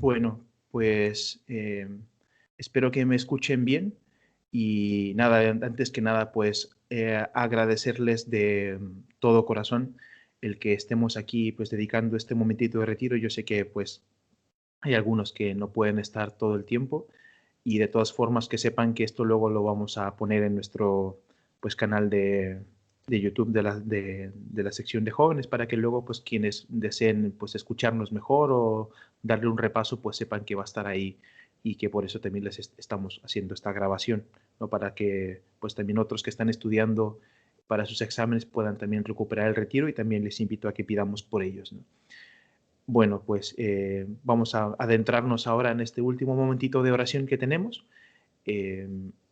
Bueno, pues espero que me escuchen bien y nada, antes que nada, pues agradecerles de todo corazón el que estemos aquí pues dedicando este momentito de retiro. Yo sé que pues hay algunos que no pueden estar todo el tiempo y de todas formas que sepan que esto luego lo vamos a poner en nuestro pues canal de YouTube de la sección de jóvenes para que luego pues quienes deseen pues escucharnos mejor o darle un repaso pues sepan que va a estar ahí y que por eso también les estamos haciendo esta grabación, ¿no? Para que pues también otros que están estudiando para sus exámenes puedan también recuperar el retiro y también les invito a que pidamos por ellos, ¿no? Bueno, pues vamos a adentrarnos ahora en este último momentito de oración que tenemos. Eh,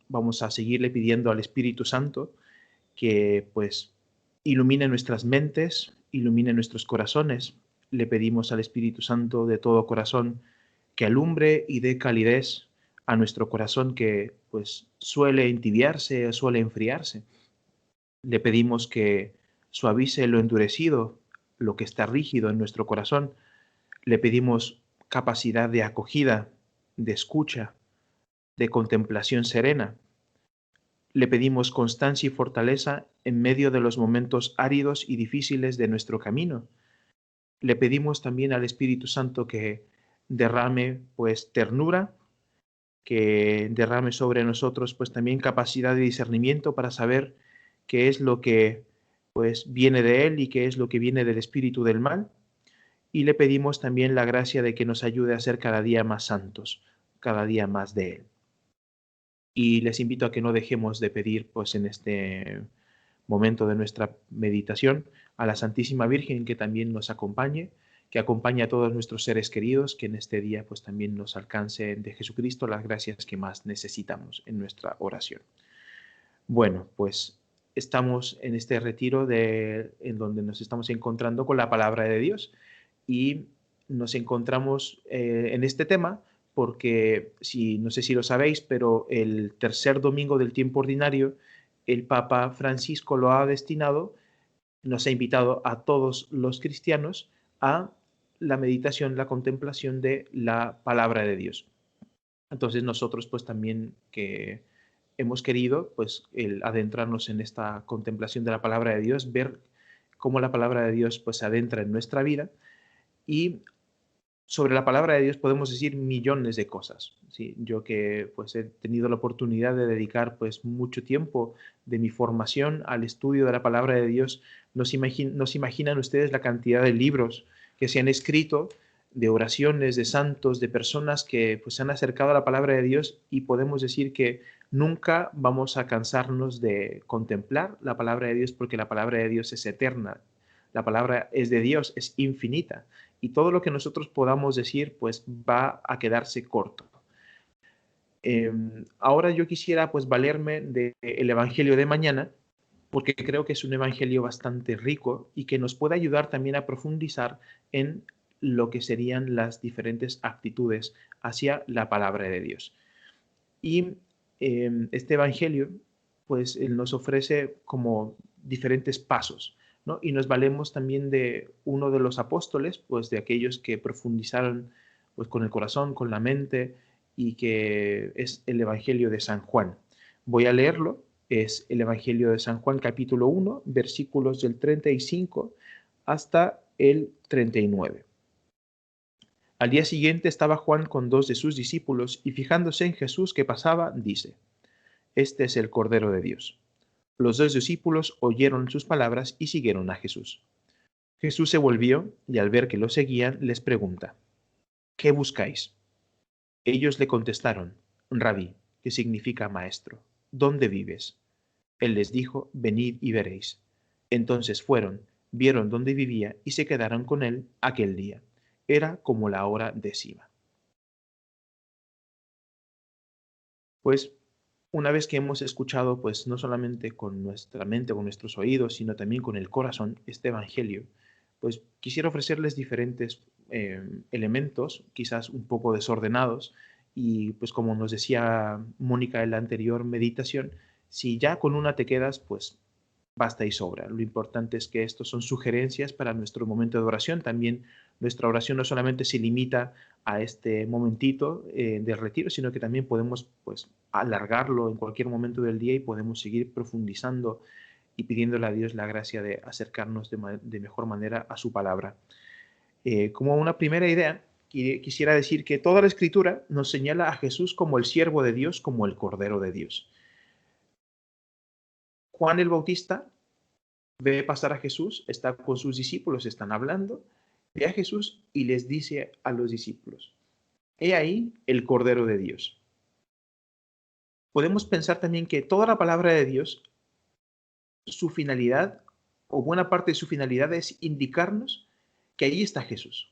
Vamos a seguirle pidiendo al Espíritu Santo que pues ilumine nuestras mentes, ilumine nuestros corazones. Le pedimos al Espíritu Santo de todo corazón que alumbre y dé calidez a nuestro corazón que pues suele entibiarse, suele enfriarse. Le pedimos que suavice lo endurecido, lo que está rígido en nuestro corazón. Le pedimos capacidad de acogida, de escucha, de contemplación serena. Le pedimos constancia y fortaleza en medio de los momentos áridos y difíciles de nuestro camino. Le pedimos también al Espíritu Santo que derrame pues ternura, que derrame sobre nosotros pues también capacidad de discernimiento para saber qué es lo que pues viene de él y qué es lo que viene del espíritu del mal. Y le pedimos también la gracia de que nos ayude a ser cada día más santos, cada día más de él. Y les invito a que no dejemos de pedir pues en este momento de nuestra meditación a la Santísima Virgen que también nos acompañe, que acompañe a todos nuestros seres queridos, que en este día pues también nos alcance de Jesucristo las gracias que más necesitamos en nuestra oración. Bueno, pues estamos en este retiro en donde nos estamos encontrando con la palabra de Dios y nos encontramos en este tema porque, si, no sé si lo sabéis, pero el tercer domingo del tiempo ordinario, el Papa Francisco lo ha destinado, nos ha invitado a todos los cristianos a la meditación, la contemplación de la palabra de Dios. Entonces nosotros pues también que hemos querido pues el adentrarnos en esta contemplación de la palabra de Dios, ver cómo la palabra de Dios pues se adentra en nuestra vida y sobre la palabra de Dios podemos decir millones de cosas. ¿Sí? Yo que pues he tenido la oportunidad de dedicar pues mucho tiempo de mi formación al estudio de la palabra de Dios, nos imaginan ustedes la cantidad de libros que se han escrito, de oraciones, de santos, de personas que pues se han acercado a la palabra de Dios y podemos decir que nunca vamos a cansarnos de contemplar la palabra de Dios porque la palabra de Dios es eterna, la palabra es de Dios, es infinita y todo lo que nosotros podamos decir pues va a quedarse corto. Ahora yo quisiera pues valerme del Evangelio de mañana porque creo que es un evangelio bastante rico y que nos puede ayudar también a profundizar en lo que serían las diferentes actitudes hacia la palabra de Dios. Y este evangelio pues él nos ofrece como diferentes pasos, ¿no? Y nos valemos también de uno de los apóstoles, pues de aquellos que profundizaron pues con el corazón, con la mente, y que es el Evangelio de San Juan. Voy a leerlo, es el Evangelio de San Juan capítulo 1, versículos del 35 hasta el 39. Al día siguiente estaba Juan con dos de sus discípulos y fijándose en Jesús que pasaba, dice, Este es el Cordero de Dios. Los dos discípulos oyeron sus palabras y siguieron a Jesús. Jesús se volvió y al ver que lo seguían, les pregunta, ¿qué buscáis? Ellos le contestaron, Rabí, que significa maestro, ¿dónde vives? Él les dijo, venid y veréis. Entonces fueron, vieron dónde vivía y se quedaron con él aquel día. Era como la hora 10:00. Pues una vez que hemos escuchado, pues no solamente con nuestra mente, con nuestros oídos, sino también con el corazón, este Evangelio, pues quisiera ofrecerles diferentes elementos, quizás un poco desordenados, y pues como nos decía Mónica en la anterior meditación, si ya con una te quedas, pues basta y sobra. Lo importante es que estos son sugerencias para nuestro momento de oración. También nuestra oración no solamente se limita a este momentito de retiro, sino que también podemos pues alargarlo en cualquier momento del día y podemos seguir profundizando y pidiéndole a Dios la gracia de acercarnos de mejor manera a su palabra. Como una primera idea, quisiera decir que toda la Escritura nos señala a Jesús como el siervo de Dios, como el Cordero de Dios. Juan el Bautista ve pasar a Jesús, está con sus discípulos, están hablando, ve a Jesús y les dice a los discípulos, he ahí el Cordero de Dios. Podemos pensar también que toda la palabra de Dios, su finalidad, o buena parte de su finalidad, es indicarnos que ahí está Jesús.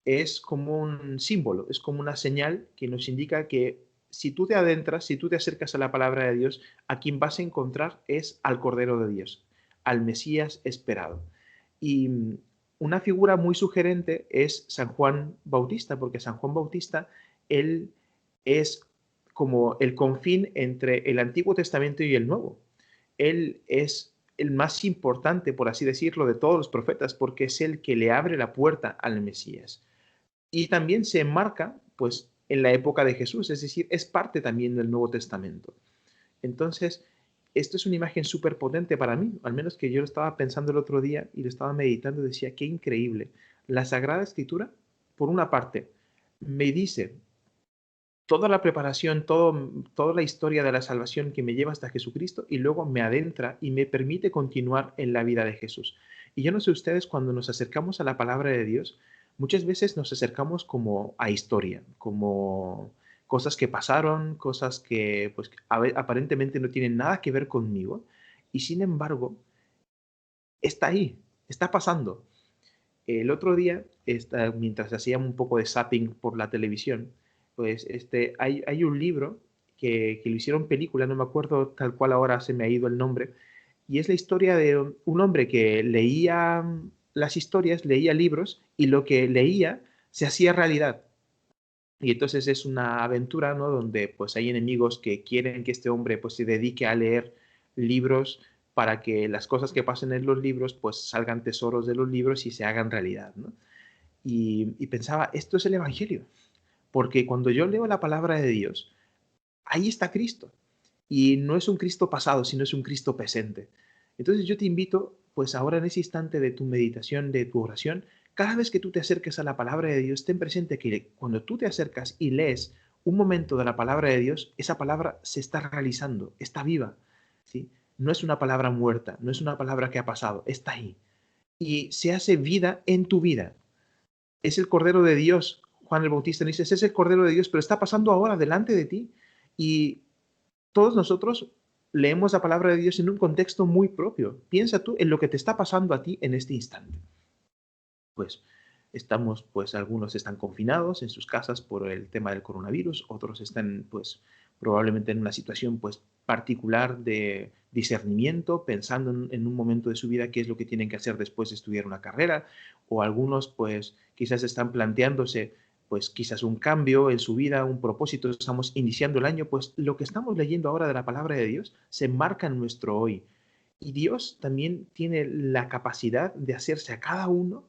Es como un símbolo, es como una señal que nos indica que si tú te adentras, si tú te acercas a la palabra de Dios, a quien vas a encontrar es al Cordero de Dios, al Mesías esperado. Y una figura muy sugerente es San Juan Bautista, porque San Juan Bautista, él es como el confín entre el Antiguo Testamento y el Nuevo. Él es el más importante, por así decirlo, de todos los profetas, porque es el que le abre la puerta al Mesías. Y también se enmarca, pues, en la época de Jesús, es decir, es parte también del Nuevo Testamento. Entonces, esto es una imagen súper potente para mí, al menos que yo lo estaba pensando el otro día y lo estaba meditando y decía, qué increíble. La Sagrada Escritura, por una parte, me dice toda la preparación, toda la historia de la salvación que me lleva hasta Jesucristo y luego me adentra y me permite continuar en la vida de Jesús. Y yo no sé ustedes, cuando nos acercamos a la palabra de Dios, muchas veces nos acercamos como a historia, como cosas que pasaron, cosas que pues aparentemente no tienen nada que ver conmigo y sin embargo está ahí, está pasando. El otro día, mientras hacíamos un poco de zapping por la televisión, pues hay un libro que lo hicieron película, no me acuerdo tal cual ahora se me ha ido el nombre, y es la historia de un hombre que leía las historias, leía libros, y lo que leía se hacía realidad. Y entonces es una aventura, ¿no? Donde pues hay enemigos que quieren que este hombre pues se dedique a leer libros para que las cosas que pasen en los libros pues salgan tesoros de los libros y se hagan realidad, ¿no? Y pensaba, esto es el Evangelio, porque cuando yo leo la palabra de Dios, ahí está Cristo. Y no es un Cristo pasado, sino es un Cristo presente. Entonces yo te invito, pues ahora en ese instante de tu meditación, de tu oración, cada vez que tú te acerques a la palabra de Dios, ten presente que cuando tú te acercas y lees un momento de la palabra de Dios, esa palabra se está realizando, está viva, ¿sí? No es una palabra muerta, no es una palabra que ha pasado, está ahí. Y se hace vida en tu vida. Es el Cordero de Dios. Juan el Bautista dice, ese es el Cordero de Dios, pero está pasando ahora delante de ti. Y todos nosotros leemos la palabra de Dios en un contexto muy propio. Piensa tú en lo que te está pasando a ti en este instante. Pues estamos, pues algunos están confinados en sus casas por el tema del coronavirus, otros están, pues probablemente en una situación, pues particular de discernimiento, pensando en un momento de su vida qué es lo que tienen que hacer después de estudiar una carrera, o algunos, pues quizás están planteándose pues quizás un cambio en su vida, un propósito, estamos iniciando el año, pues lo que estamos leyendo ahora de la palabra de Dios se enmarca en nuestro hoy. Y Dios también tiene la capacidad de hacerse a cada uno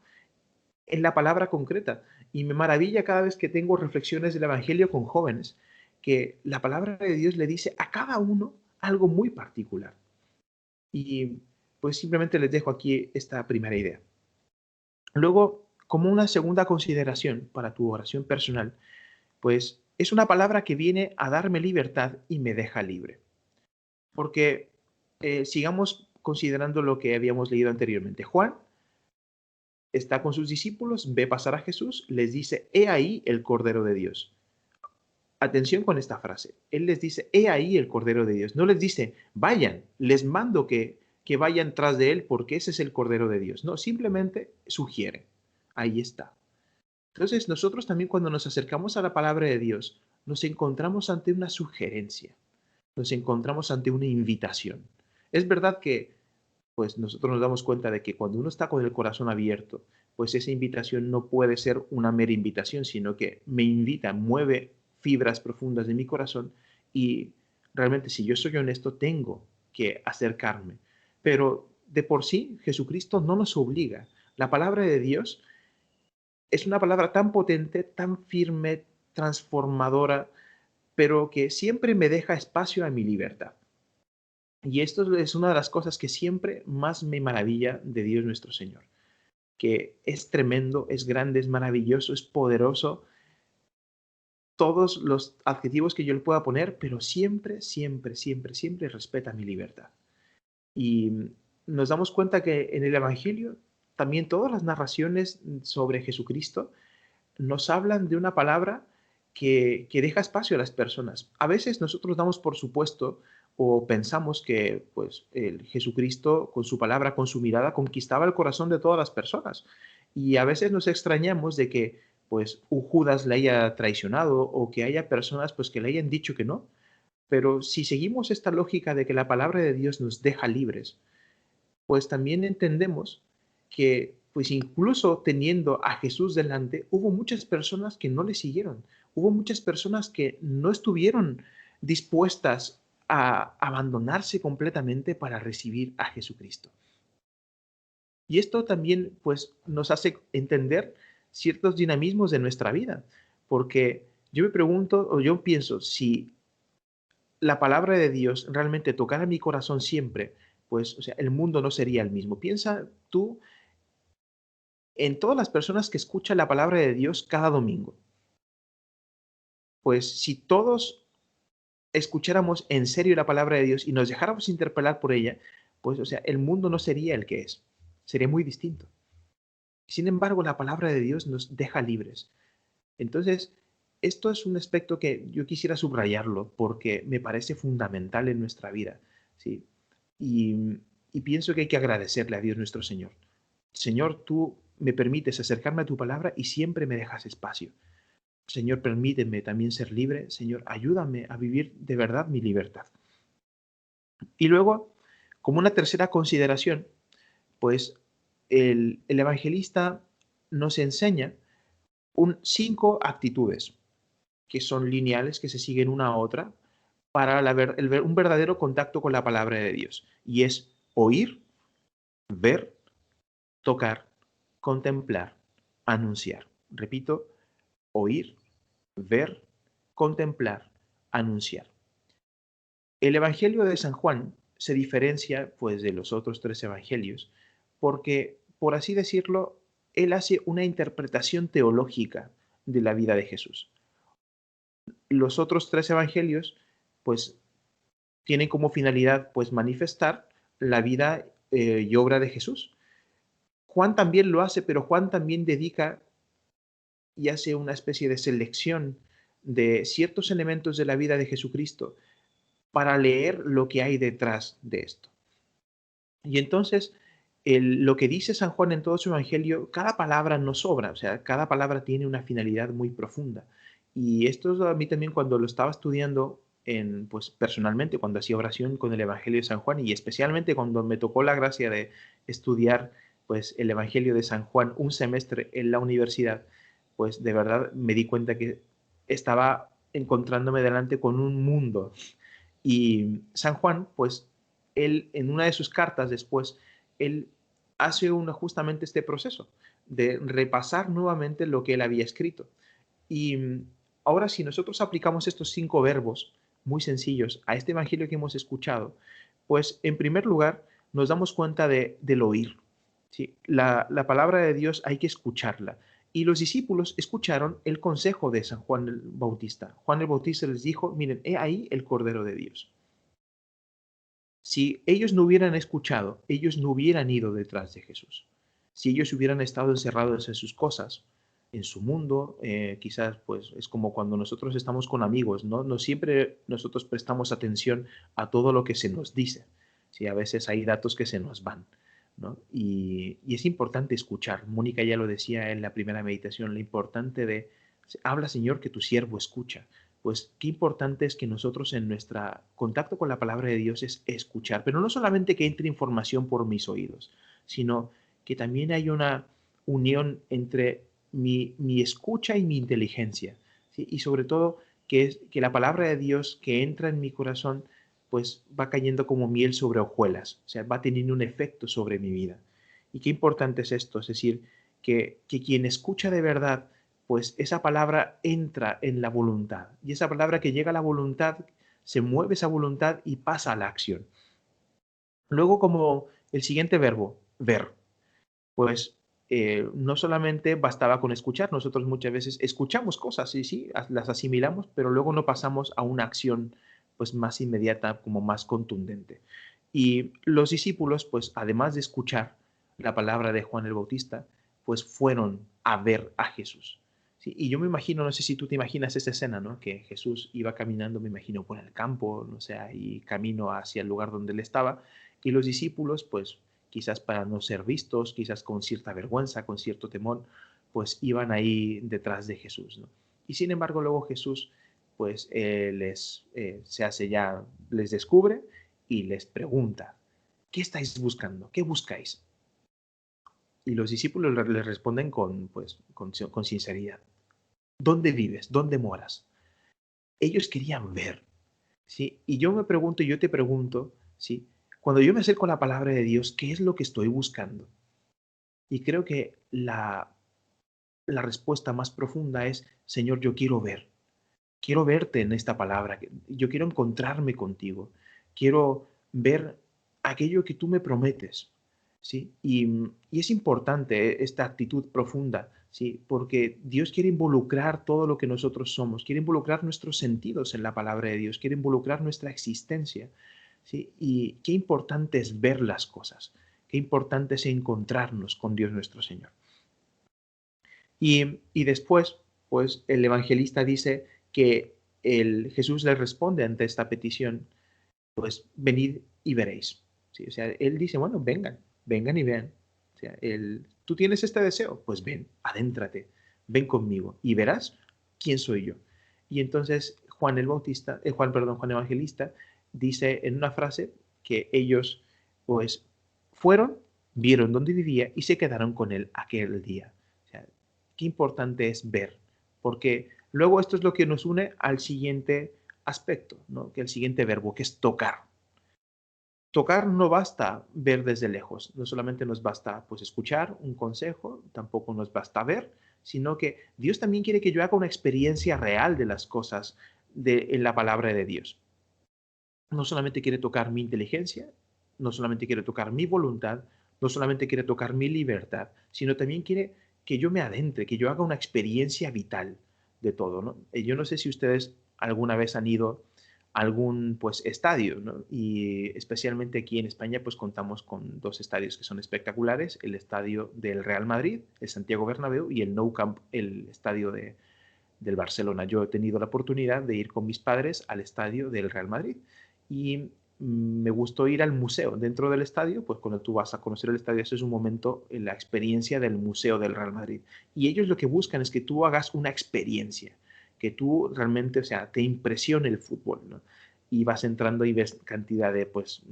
en la palabra concreta. Y me maravilla cada vez que tengo reflexiones del Evangelio con jóvenes, que la palabra de Dios le dice a cada uno algo muy particular. Y pues simplemente les dejo aquí esta primera idea. Luego, como una segunda consideración para tu oración personal, pues es una palabra que viene a darme libertad y me deja libre. Porque sigamos considerando lo que habíamos leído anteriormente. Juan está con sus discípulos, ve pasar a Jesús, les dice, he ahí el Cordero de Dios. Atención con esta frase. Él les dice, he ahí el Cordero de Dios. No les dice, vayan, les mando que vayan tras de él porque ese es el Cordero de Dios. No, simplemente sugiere. Ahí está. Entonces, nosotros también cuando nos acercamos a la palabra de Dios, nos encontramos ante una sugerencia, nos encontramos ante una invitación. Es verdad que pues nosotros nos damos cuenta de que cuando uno está con el corazón abierto, pues esa invitación no puede ser una mera invitación, sino que me invita, mueve fibras profundas de mi corazón y realmente si yo soy honesto tengo que acercarme. Pero de por sí Jesucristo no nos obliga. La palabra de Dios es una palabra tan potente, tan firme, transformadora, pero que siempre me deja espacio a mi libertad. Y esto es una de las cosas que siempre más me maravilla de Dios nuestro Señor, que es tremendo, es grande, es maravilloso, es poderoso, todos los adjetivos que yo le pueda poner, pero siempre, siempre, siempre, siempre respeta mi libertad. Y nos damos cuenta que en el Evangelio también todas las narraciones sobre Jesucristo nos hablan de una palabra que deja espacio a las personas. A veces nosotros damos por supuesto o pensamos que pues el Jesucristo con su palabra, con su mirada, conquistaba el corazón de todas las personas. Y a veces nos extrañamos de que pues un Judas le haya traicionado o que haya personas pues que le hayan dicho que no. Pero si seguimos esta lógica de que la palabra de Dios nos deja libres, pues también entendemos que, pues incluso teniendo a Jesús delante, hubo muchas personas que no le siguieron, hubo muchas personas que no estuvieron dispuestas a abandonarse completamente para recibir a Jesucristo. Y esto también, pues, nos hace entender ciertos dinamismos de nuestra vida, porque yo me pregunto o yo pienso, si la palabra de Dios realmente tocara mi corazón siempre, pues, o sea, el mundo no sería el mismo. Piensa tú en todas las personas que escuchan la palabra de Dios cada domingo. Pues si todos escucháramos en serio la palabra de Dios y nos dejáramos interpelar por ella, pues, o sea, el mundo no sería el que es. Sería muy distinto. Sin embargo, la palabra de Dios nos deja libres. Entonces, esto es un aspecto que yo quisiera subrayarlo porque me parece fundamental en nuestra vida, ¿sí? Y, y pienso que hay que agradecerle a Dios nuestro Señor. Señor, tú me permites acercarme a tu palabra y siempre me dejas espacio. Señor, permíteme también ser libre. Señor, ayúdame a vivir de verdad mi libertad. Y luego, como una tercera consideración, pues el evangelista nos enseña cinco actitudes que son lineales, que se siguen una a otra, para un verdadero contacto con la palabra de Dios. Y es oír, ver, tocar, contemplar, anunciar. Repito, oír, ver, contemplar, anunciar. El Evangelio de San Juan se diferencia pues de los otros tres evangelios porque, por así decirlo, él hace una interpretación teológica de la vida de Jesús. Los otros tres evangelios pues tienen como finalidad pues manifestar la vida y obra de Jesús. Juan también lo hace, pero Juan también dedica y hace una especie de selección de ciertos elementos de la vida de Jesucristo para leer lo que hay detrás de esto. Y entonces, lo que dice San Juan en todo su evangelio, cada palabra no sobra, o sea, cada palabra tiene una finalidad muy profunda. Y esto a mí también cuando lo estaba estudiando pues personalmente, cuando hacía oración con el evangelio de San Juan y especialmente cuando me tocó la gracia de estudiar pues el evangelio de San Juan un semestre en la universidad, pues de verdad me di cuenta que estaba encontrándome delante con un mundo. Y San Juan, pues él en una de sus cartas después, él hace justamente este proceso de repasar nuevamente lo que él había escrito. Y ahora si nosotros aplicamos estos cinco verbos muy sencillos a este evangelio que hemos escuchado, pues en primer lugar nos damos cuenta del oír. ¿Sí? La palabra de Dios hay que escucharla. Y los discípulos escucharon el consejo de San Juan el Bautista. Juan el Bautista les dijo, miren, he ahí el Cordero de Dios. Si ellos no hubieran escuchado, ellos no hubieran ido detrás de Jesús. Si ellos hubieran estado encerrados en sus cosas, en su mundo, quizás pues es como cuando nosotros estamos con amigos, ¿no? No siempre nosotros prestamos atención a todo lo que se nos dice. Sí, a veces hay datos que se nos van, ¿no? Y es importante escuchar. Mónica ya lo decía en la primera meditación, lo importante de, habla Señor que tu siervo escucha. Pues qué importante es que nosotros en nuestro contacto con la palabra de Dios es escuchar, pero no solamente que entre información por mis oídos, sino que también hay una unión entre mi escucha y mi inteligencia, ¿sí? Y sobre todo que la palabra de Dios que entra en mi corazón pues va cayendo como miel sobre hojuelas, o sea, va teniendo un efecto sobre mi vida. Y qué importante es esto, es decir, que quien escucha de verdad, pues esa palabra entra en la voluntad. Y esa palabra que llega a la voluntad, se mueve esa voluntad y pasa a la acción. Luego, como el siguiente verbo, ver, pues no solamente bastaba con escuchar, nosotros muchas veces escuchamos cosas, sí, sí, las asimilamos, pero luego no pasamos a una acción pues más inmediata, como más contundente. Y los discípulos, pues además de escuchar la palabra de Juan el Bautista, pues fueron a ver a Jesús. Sí, y yo me imagino, no sé si tú te imaginas esa escena, ¿no? Que Jesús iba caminando, me imagino, por el campo, no sé, y camino hacia el lugar donde él estaba, y los discípulos, pues quizás para no ser vistos, quizás con cierta vergüenza, con cierto temor, pues iban ahí detrás de Jesús, ¿no? Y sin embargo, luego Jesús, pues se hace ya, les descubre y les pregunta, ¿qué estáis buscando? ¿Qué buscáis? Y los discípulos le responden con sinceridad. ¿Dónde vives? ¿Dónde moras? Ellos querían ver, ¿sí? Y yo me pregunto, y yo te pregunto, ¿sí? Cuando yo me acerco a la palabra de Dios, ¿qué es lo que estoy buscando? Y creo que la respuesta más profunda es, Señor, yo quiero verte en esta palabra, yo quiero encontrarme contigo, quiero ver aquello que tú me prometes, ¿sí? Y es importante esta actitud profunda, ¿sí? Porque Dios quiere involucrar todo lo que nosotros somos, quiere involucrar nuestros sentidos en la palabra de Dios, quiere involucrar nuestra existencia, ¿sí? Y qué importante es ver las cosas, qué importante es encontrarnos con Dios nuestro Señor. Y después, pues el evangelista dice que Jesús le responde ante esta petición, pues venid y veréis. ¿Sí? O sea, él dice, bueno, vengan y vean. O sea, tú tienes este deseo, pues ven, adéntrate, ven conmigo y verás quién soy yo. Y entonces Juan Evangelista dice en una frase que ellos, pues, fueron, vieron dónde vivía y se quedaron con él aquel día. O sea, qué importante es ver, porque luego esto es lo que nos une al siguiente aspecto, ¿no? Que el siguiente verbo, que es tocar. Tocar no basta ver desde lejos, no solamente nos basta pues escuchar un consejo, tampoco nos basta ver, sino que Dios también quiere que yo haga una experiencia real de las cosas en la palabra de Dios. No solamente quiere tocar mi inteligencia, no solamente quiere tocar mi voluntad, no solamente quiere tocar mi libertad, sino también quiere que yo me adentre, que yo haga una experiencia vital de todo, ¿no? Yo no sé si ustedes alguna vez han ido a algún pues estadio, ¿no? Y especialmente aquí en España pues contamos con dos estadios que son espectaculares, el estadio del Real Madrid, el Santiago Bernabéu y el Nou Camp, el estadio del Barcelona. Yo he tenido la oportunidad de ir con mis padres al estadio del Real Madrid y me gustó ir al museo dentro del estadio, pues cuando tú vas a conocer el estadio, eso es un momento en la experiencia del museo del Real Madrid. Y ellos lo que buscan es que tú hagas una experiencia, que tú realmente, o sea, te impresione el fútbol, ¿no? Y vas entrando y ves cantidad de, pues,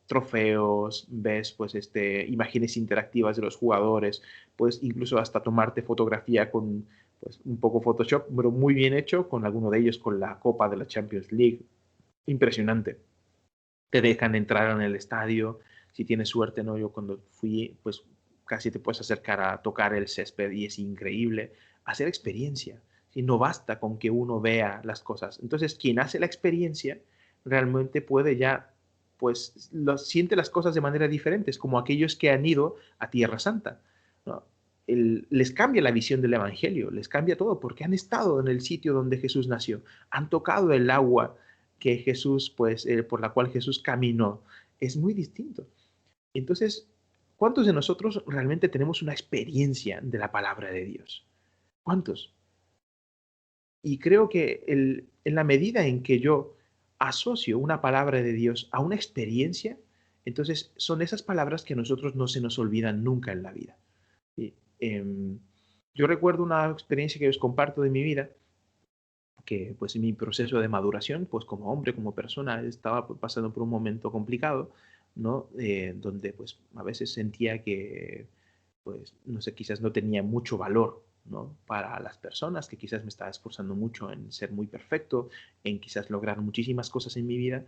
trofeos, ves, pues, imágenes interactivas de los jugadores, puedes incluso hasta tomarte fotografía con pues un poco Photoshop, pero muy bien hecho, con alguno de ellos con la Copa de la Champions League. Impresionante. Te dejan entrar en el estadio, si tienes suerte, ¿no? Yo cuando fui, pues casi te puedes acercar a tocar el césped y es increíble. Hacer experiencia, ¿sí? No basta con que uno vea las cosas. Entonces, quien hace la experiencia realmente puede ya, pues, siente las cosas de manera diferente, como aquellos que han ido a Tierra Santa, ¿no? Les cambia la visión del Evangelio, les cambia todo, porque han estado en el sitio donde Jesús nació, han tocado el agua que Jesús, pues, por la cual Jesús caminó. Es muy distinto. Entonces, ¿cuántos de nosotros realmente tenemos una experiencia de la palabra de Dios? ¿Cuántos? Y creo que en la medida en que yo asocio una palabra de Dios a una experiencia, entonces son esas palabras que a nosotros no se nos olvidan nunca en la vida. ¿Sí? Yo recuerdo una experiencia que os comparto de mi vida, que pues en mi proceso de maduración, pues como hombre, como persona, estaba pues, pasando por un momento complicado, ¿no? Donde pues a veces sentía que, pues, no sé, quizás no tenía mucho valor, ¿no? Para las personas, que quizás me estaba esforzando mucho en ser muy perfecto, en quizás lograr muchísimas cosas en mi vida,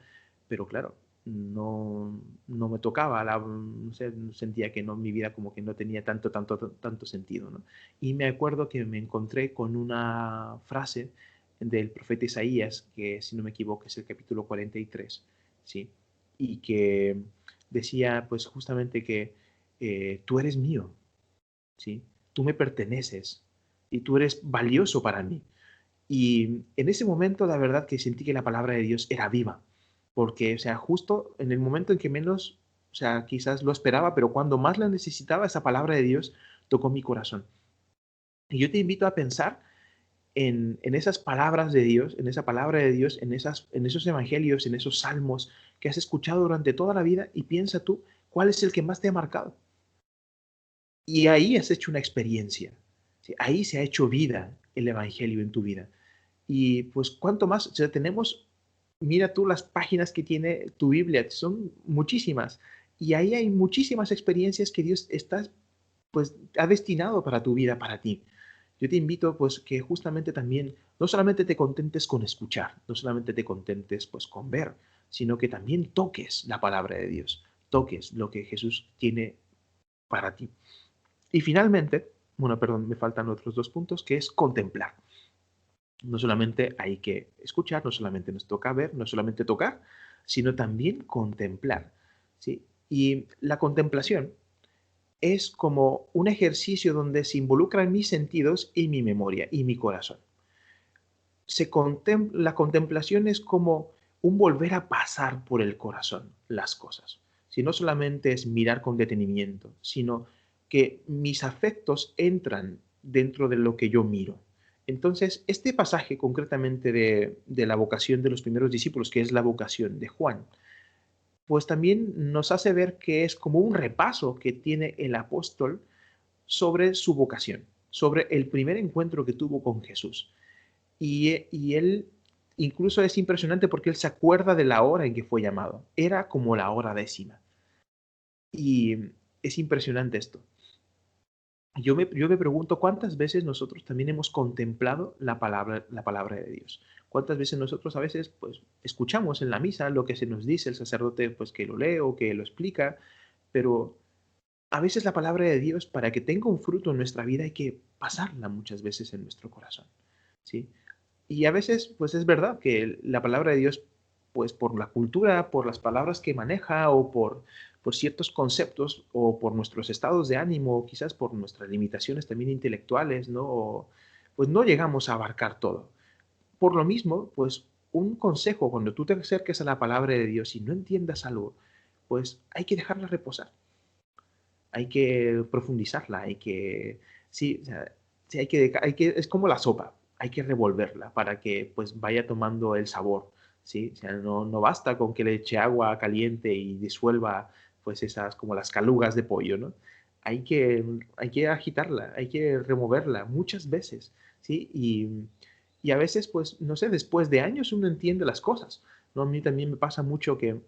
pero claro. no me tocaba, no sé, sentía que no, mi vida como que no tenía tanto sentido, ¿no? Y me acuerdo que me encontré con una frase del profeta Isaías, que si no me equivoco es el capítulo 43, ¿sí? Y que decía pues justamente que tú eres mío, ¿sí? Tú me perteneces y tú eres valioso para mí. Y en ese momento, la verdad que sentí que la palabra de Dios era viva, porque, o sea, justo en el momento en que menos, o sea, quizás lo esperaba, pero cuando más la necesitaba, esa palabra de Dios tocó mi corazón. Y yo te invito a pensar en esas palabras de Dios, en esa palabra de Dios, en esos evangelios, en esos salmos que has escuchado durante toda la vida y piensa tú cuál es el que más te ha marcado. Y ahí has hecho una experiencia. ¿Sí? Ahí se ha hecho vida el evangelio en tu vida. Y pues cuánto más, o sea, tenemos, mira tú las páginas que tiene tu Biblia, son muchísimas. Y ahí hay muchísimas experiencias que Dios está, pues, ha destinado para tu vida, para ti. Yo te invito, pues, que justamente también, no solamente te contentes con escuchar, no solamente te contentes, pues, con ver, sino que también toques la palabra de Dios, toques lo que Jesús tiene para ti. Y finalmente, bueno, perdón, me faltan otros dos puntos, que es contemplar. No solamente hay que escuchar, no solamente nos toca ver, no solamente tocar, sino también contemplar, ¿sí? Y la contemplación es como un ejercicio donde se involucran mis sentidos y mi memoria y mi corazón. La contemplación es como un volver a pasar por el corazón las cosas. Si no solamente es mirar con detenimiento, sino que mis afectos entran dentro de lo que yo miro. Entonces, este pasaje concretamente de la vocación de los primeros discípulos, que es la vocación de Juan, pues también nos hace ver que es como un repaso que tiene el apóstol sobre su vocación, sobre el primer encuentro que tuvo con Jesús. Y él incluso es impresionante porque él se acuerda de la hora en que fue llamado. Era como la hora décima. Y es impresionante esto. Yo me pregunto cuántas veces nosotros también hemos contemplado la palabra de Dios. Cuántas veces nosotros a veces pues escuchamos en la misa lo que se nos dice el sacerdote pues que lo lee o que lo explica, pero a veces la palabra de Dios para que tenga un fruto en nuestra vida hay que pasarla muchas veces en nuestro corazón, ¿sí? Y a veces, pues es verdad que la palabra de Dios, pues por la cultura, por las palabras que maneja o por ciertos conceptos o por nuestros estados de ánimo, o quizás por nuestras limitaciones también intelectuales, ¿no? Pues no llegamos a abarcar todo. Por lo mismo, pues un consejo cuando tú te acerques a la palabra de Dios y no entiendas algo, pues hay que dejarla reposar, hay que profundizarla, hay que, sí, o sea, sí, es como la sopa, hay que revolverla para que pues vaya tomando el sabor, ¿sí? O sea, no basta con que le eche agua caliente y disuelva pues esas como las calugas de pollo, ¿no? Hay que agitarla, hay que removerla muchas veces, ¿sí? Y a veces, pues, no sé, después de años uno entiende las cosas, ¿no? A mí también me pasa mucho que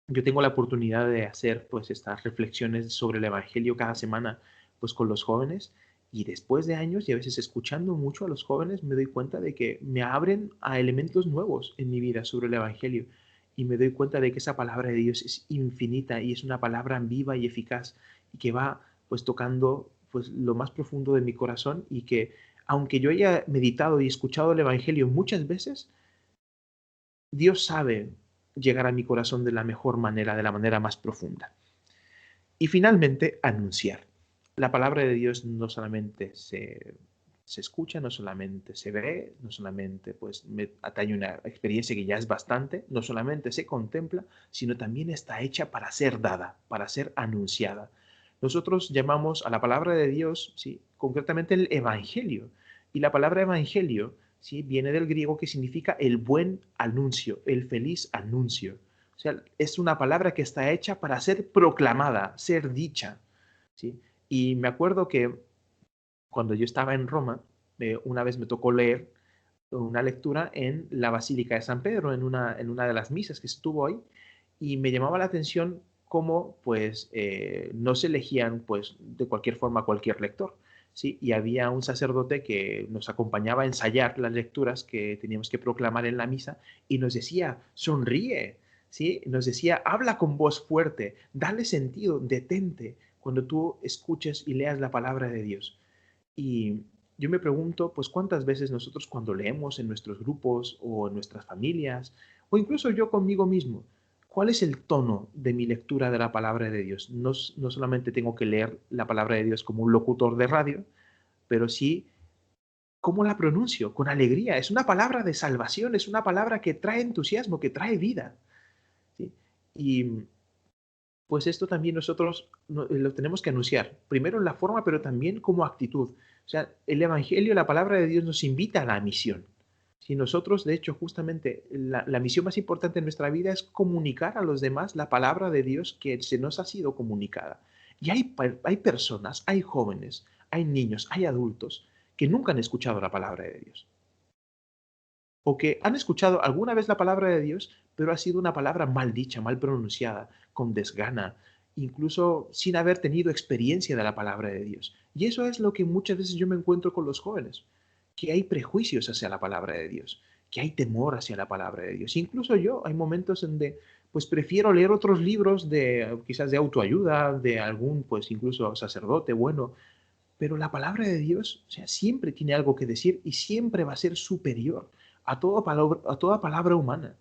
yo tengo la oportunidad de hacer pues estas reflexiones sobre el Evangelio cada semana pues con los jóvenes y después de años y a veces escuchando mucho a los jóvenes me doy cuenta de que me abren a elementos nuevos en mi vida sobre el Evangelio y me doy cuenta de que esa palabra de Dios es infinita y es una palabra viva y eficaz y que va pues tocando pues lo más profundo de mi corazón y que aunque yo haya meditado y escuchado el Evangelio muchas veces, Dios sabe llegar a mi corazón de la mejor manera, de la manera más profunda. Y finalmente, anunciar. La palabra de Dios no solamente se escucha, no solamente se ve, no solamente pues me atañe una experiencia que ya es bastante, no solamente se contempla, sino también está hecha para ser dada, para ser anunciada. Nosotros llamamos a la palabra de Dios, ¿sí? Concretamente el Evangelio. Y la palabra Evangelio, ¿sí? Viene del griego que significa el buen anuncio, el feliz anuncio. O sea, es una palabra que está hecha para ser proclamada, ser dicha, ¿sí? Y me acuerdo que cuando yo estaba en Roma, una vez me tocó leer una lectura en la Basílica de San Pedro, en una de las misas que estuvo ahí, y me llamaba la atención cómo, pues, no se elegían, pues, de cualquier forma cualquier lector, ¿sí? Y había un sacerdote que nos acompañaba a ensayar las lecturas que teníamos que proclamar en la misa y nos decía, sonríe, ¿sí? Nos decía, habla con voz fuerte, dale sentido, detente cuando tú escuches y leas la palabra de Dios. Y yo me pregunto, pues, ¿cuántas veces nosotros cuando leemos en nuestros grupos o en nuestras familias, o incluso yo conmigo mismo, cuál es el tono de mi lectura de la palabra de Dios? No, no solamente tengo que leer la palabra de Dios como un locutor de radio, pero sí cómo la pronuncio, con alegría. Es una palabra de salvación, es una palabra que trae entusiasmo, que trae vida. ¿Sí? Y pues esto también nosotros lo tenemos que anunciar, primero en la forma, pero también como actitud. O sea, el Evangelio, la palabra de Dios nos invita a la misión. Si nosotros, de hecho, justamente la misión más importante en nuestra vida es comunicar a los demás la palabra de Dios que se nos ha sido comunicada. Y hay personas, hay jóvenes, hay niños, hay adultos que nunca han escuchado la palabra de Dios o que han escuchado alguna vez la palabra de Dios, pero ha sido una palabra mal dicha, mal pronunciada, con desgana, incluso sin haber tenido experiencia de la palabra de Dios. Y eso es lo que muchas veces yo me encuentro con los jóvenes, que hay prejuicios hacia la palabra de Dios, que hay temor hacia la palabra de Dios. Incluso yo, hay momentos en donde pues prefiero leer otros libros de quizás de autoayuda, de algún pues incluso sacerdote bueno, pero la palabra de Dios, o sea, siempre tiene algo que decir y siempre va a ser superior a toda palabra humana,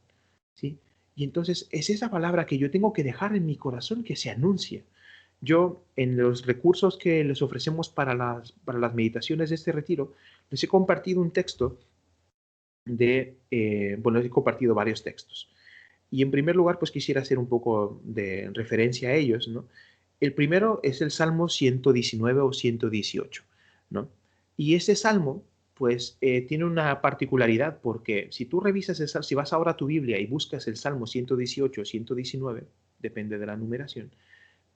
¿sí? Y entonces es esa palabra que yo tengo que dejar en mi corazón que se anuncie. Yo, en los recursos que les ofrecemos para las meditaciones de este retiro, les he compartido un texto bueno, les he compartido varios textos. Y en primer lugar, pues quisiera hacer un poco de referencia a ellos, ¿no? El primero es el Salmo 119 o 118, ¿no? Y ese salmo, pues, tiene una particularidad porque si tú revisas si vas ahora a tu Biblia y buscas el Salmo 118 o 119, depende de la numeración,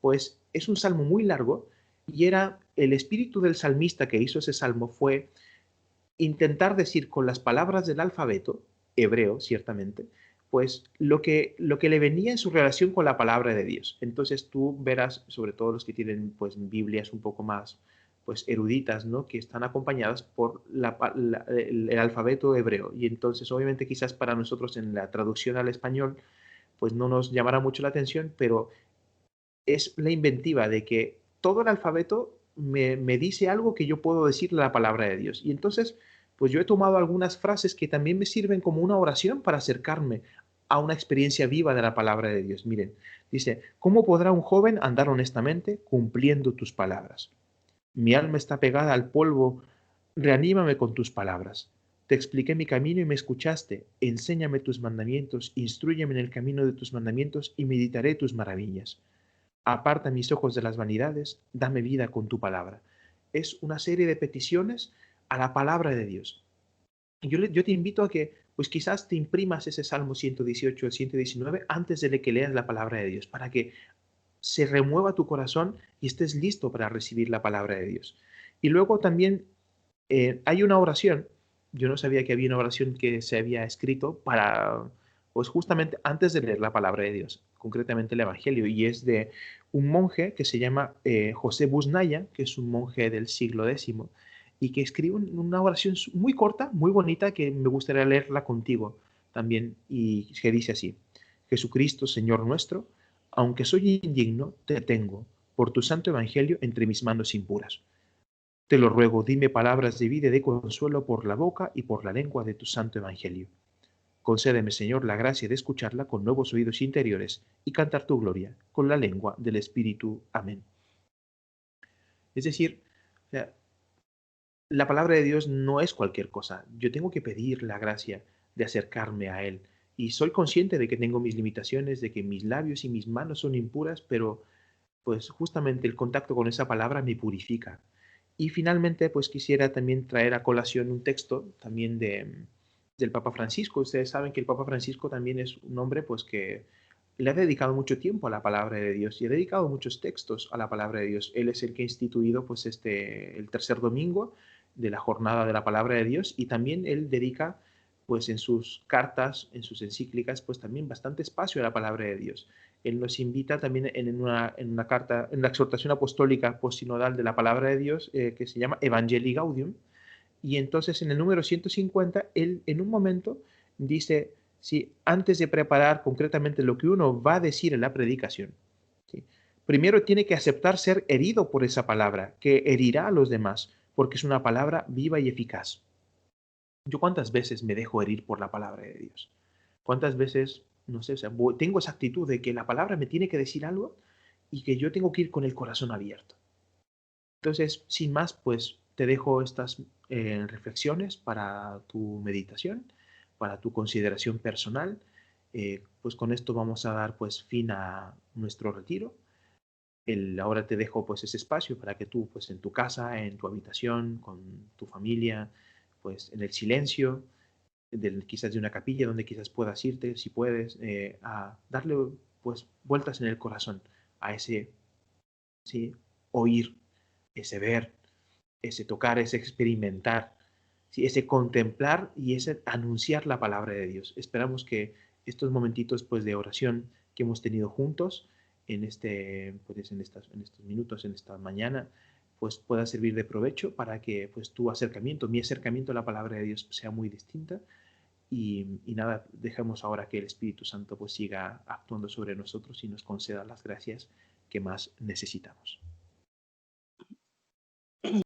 pues es un salmo muy largo y era el espíritu del salmista que hizo ese salmo fue intentar decir con las palabras del alfabeto, hebreo ciertamente, pues lo que le venía en su relación con la palabra de Dios. Entonces tú verás, sobre todo los que tienen pues Biblias un poco más pues eruditas, ¿no? Que están acompañadas por el alfabeto hebreo. Y entonces obviamente quizás para nosotros en la traducción al español pues no nos llamará mucho la atención, pero es la inventiva de que todo el alfabeto me dice algo que yo puedo decirle la palabra de Dios. Y entonces, pues yo he tomado algunas frases que también me sirven como una oración para acercarme a una experiencia viva de la palabra de Dios. Miren, dice, ¿cómo podrá un joven andar honestamente cumpliendo tus palabras? Mi alma está pegada al polvo, reanímame con tus palabras. Te expliqué mi camino y me escuchaste. Enséñame tus mandamientos, instrúyeme en el camino de tus mandamientos y meditaré tus maravillas. Aparta mis ojos de las vanidades, dame vida con tu palabra. Es una serie de peticiones a la palabra de Dios. Y yo te invito a que, pues quizás te imprimas ese Salmo 118 o 119 antes de que leas la palabra de Dios, para que se remueva tu corazón y estés listo para recibir la palabra de Dios. Y luego también hay una oración, yo no sabía que había una oración que se había escrito para, pues justamente antes de leer la palabra de Dios, concretamente el Evangelio, y es de un monje que se llama José Busnaya, que es un monje del siglo X, y que escribe una oración muy corta, muy bonita, que me gustaría leerla contigo también, y que dice así, Jesucristo, Señor nuestro, aunque soy indigno, te tengo, por tu santo Evangelio, entre mis manos impuras. Te lo ruego, dime palabras de vida y de consuelo por la boca y por la lengua de tu santo Evangelio. Concédeme, Señor, la gracia de escucharla con nuevos oídos interiores y cantar tu gloria con la lengua del Espíritu. Amén. Es decir, o sea, la palabra de Dios no es cualquier cosa. Yo tengo que pedir la gracia de acercarme a Él. Y soy consciente de que tengo mis limitaciones, de que mis labios y mis manos son impuras, pero pues justamente el contacto con esa palabra me purifica. Y finalmente, pues quisiera también traer a colación un texto también del Papa Francisco. Ustedes saben que el Papa Francisco también es un hombre pues que le ha dedicado mucho tiempo a la palabra de Dios y ha dedicado muchos textos a la palabra de Dios. Él es el que ha instituido pues el tercer domingo de la jornada de la palabra de Dios y también él dedica pues en sus cartas, en sus encíclicas, pues también bastante espacio a la palabra de Dios. Él nos invita también en una carta, en la exhortación apostólica postsinodal de la palabra de Dios, que se llama Evangelii Gaudium, y entonces en el número 150, él en un momento dice, ¿sí? Antes de preparar concretamente lo que uno va a decir en la predicación, ¿sí? Primero tiene que aceptar ser herido por esa palabra, que herirá a los demás, porque es una palabra viva y eficaz. Yo cuántas veces me dejo herir por la palabra de Dios. Cuántas veces, no sé, o sea, tengo esa actitud de que la palabra me tiene que decir algo y que yo tengo que ir con el corazón abierto. Entonces, sin más, pues te dejo estas reflexiones para tu meditación, para tu consideración personal. Pues con esto vamos a dar pues fin a nuestro retiro. Ahora te dejo pues ese espacio para que tú pues en tu casa, en tu habitación, con tu familia, pues en el silencio, quizás de una capilla donde quizás puedas irte, si puedes, a darle pues vueltas en el corazón a ese, ¿sí? Oír, ese ver, ese tocar, ese experimentar, ¿sí? Ese contemplar y ese anunciar la palabra de Dios. Esperamos que estos momentitos pues, de oración que hemos tenido juntos pues, en estos minutos, en esta mañana, pues pueda servir de provecho para que pues tu acercamiento, mi acercamiento a la palabra de Dios sea muy distinta y nada, dejamos ahora que el Espíritu Santo pues siga actuando sobre nosotros y nos conceda las gracias que más necesitamos.